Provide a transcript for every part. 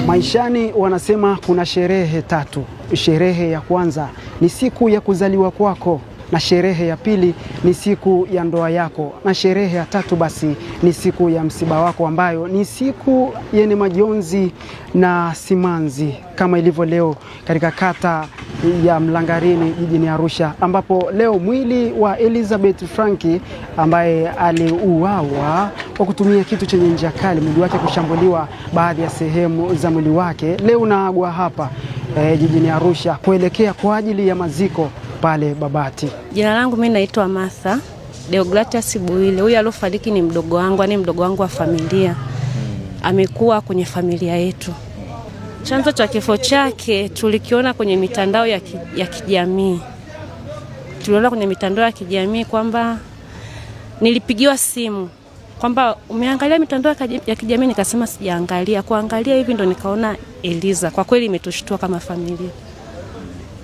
Maishani wanasema kuna sherehe tatu. Sherehe ya kwanza ni siku ya kuzaliwa kwako, na sherehe ya pili ni siku ya ndoa yako, na sherehe ya tatu basi ni siku ya msiba wako, ambayo ni siku yenye majonzi na simanzi, kama ilivyo leo katika kata ya Mlangarini jijini Arusha, ambapo leo mwili wa Elizabeth Franki ambaye aliuawa kwa kutumia kitu chenye ncha kali, mwili wake kushambuliwa baadhi ya sehemu za mwili wake, leo unaagwa hapa jijini Arusha kuelekea kwa ajili ya maziko pale Babati. Jina langu mimi naitwa Martha Deogratias Buile. Huyu alofariki ni mdogo wangu, ni mdogo wangu wa familia. Amekuwa kwenye familia yetu. Chanzo cha kifo chake tulikiona kwenye mitandao ya kijamii. Tuliona kwenye mitandao ya kijamii kwamba nilipigiwa simu kwamba umeangalia mitandao ya kijamii, nikasema sijaangalia. Kuangalia hivi ndo nikaona Eliza. Kwa kweli imetushtua kama familia.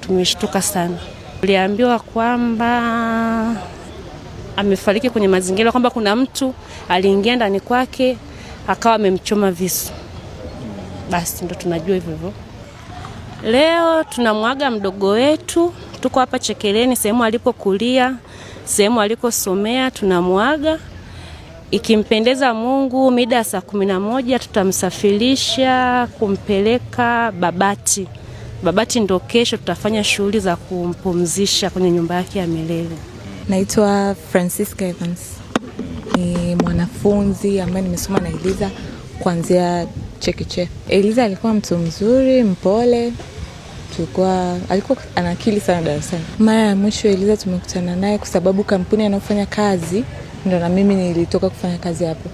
Tumeshtuka sana. Tuliambiwa kwamba amefariki kwenye mazingira, kwamba kuna mtu aliingia ndani kwake akawa amemchoma visu. Basi ndo tunajua hivyo. Leo tunamwaga mdogo wetu, tuko hapa Chekeleni, sehemu alipokulia, sehemu alikosomea, tunamwaga. Ikimpendeza Mungu, mida saa 11 tutamsafirisha kumpeleka Babati. Babati ndo kesho tutafanya shughuli za kumpumzisha kwenye nyumba yake ya milele. Naitwa Francisca Evans. Ni mwanafunzi ambaye nimesoma na Eliza kuanzia chekechea. Eliza alikuwa mtu mzuri, mpole. Alikuwa ana akili sana darasani. Mara ya mwisho Eliza tumekutana naye kwa sababu kampuni anayofanya kazi ndo na mimi nilitoka kufanya kazi hapo.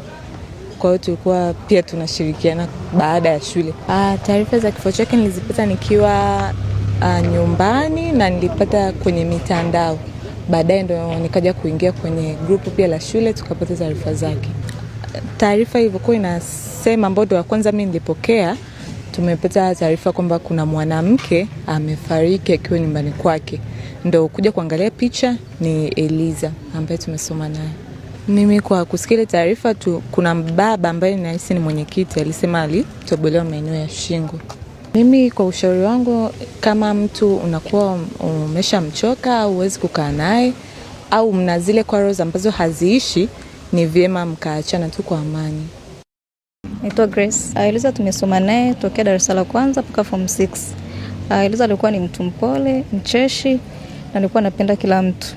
Kwa hiyo tulikuwa pia tunashirikiana baada ya shule. Taarifa za kifo chake nilizipata nikiwa nyumbani na nilipata kwenye mitandao. Baadaye ndo nikaja kuingia kwenye grupu pia la shule, tukapata taarifa zake. Taarifa ilivyokuwa inasema, ambayo ndo ya kwanza mimi nilipokea, tumepata taarifa kwamba kuna mwanamke amefariki akiwa nyumbani kwake. Ndo kuja kuangalia picha ni Eliza ambaye tumesoma naye. Mimi kwa kusikia taarifa tu, kuna baba ambaye nahisi ni mwenyekiti alisema alitobolewa maeneo ya shingo. Mimi kwa ushauri wangu, kama mtu unakuwa umeshamchoka au huwezi kukaa naye au mna zile quarrels ambazo haziishi, ni vyema mkaachana tu kwa amani. Naitwa Grace. Eliza tumesoma naye tokea darasa la kwanza mpaka form 6. Eliza alikuwa ni mtu mpole, mcheshi, na alikuwa anapenda kila mtu.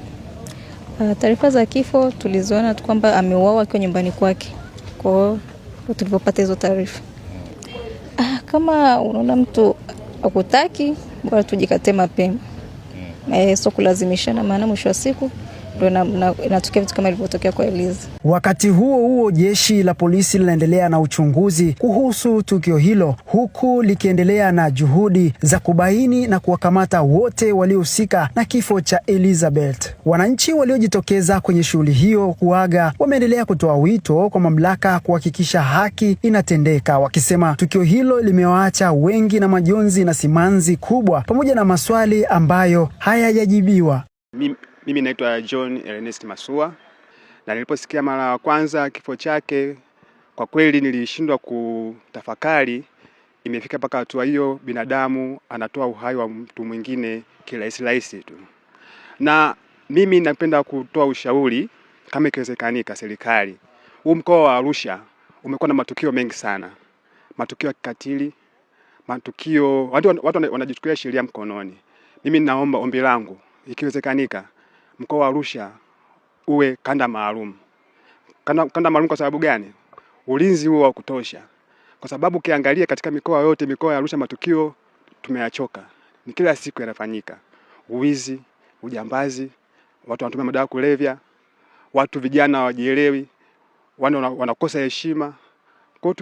Taarifa za kifo tulizoona tu kwamba ameuawa akiwa nyumbani kwake. Kwa hiyo tulipopata hizo taarifa, kama unaona mtu akutaki, bora tujikate mapema. Sio kulazimishana, maana mwisho wa siku ndio inatokea vitu kama ilivyotokea kwa Eliza. Wakati huo jeshi la polisi linaendelea na uchunguzi kuhusu tukio hilo, huku likiendelea na juhudi za kubaini na kuwakamata wote waliohusika na kifo cha Elizabeth. Wananchi waliojitokeza kwenye shughuli hiyo kuaga wameendelea kutoa wito kwa mamlaka kuhakikisha haki inatendeka, wakisema tukio hilo limewaacha wengi na majonzi na simanzi kubwa, pamoja na maswali ambayo hayajajibiwa. Mimi naitwa John Ernest Masua, na niliposikia mara ya kwanza kifo chake, kwa kweli nilishindwa kutafakari. Imefika mpaka hatua hiyo, binadamu anatoa uhai wa mtu mwingine kirahisi tu. Na mimi napenda kutoa ushauri, kama ikiwezekanika serikali. Huu mkoa wa Arusha umekuwa na matukio mengi sana. Matukio ya kikatili, matukio watu wanajichukulia sheria mkononi. Mimi naomba, ombi langu, ikiwezekanika mkoa wa Arusha uwe kanda maalum. Kanda maalum kwa sababu gani? Ulinzi huo wa kutosha. Kwa sababu ukiangalia katika mikoa yote, mikoa ya Arusha matukio tumeyachoka. Ni kila siku yanafanyika. Uwizi, ujambazi, watu wanatumia madawa kulevya, watu vijana hawajielewi, wanakosa heshima. Kwa hiyo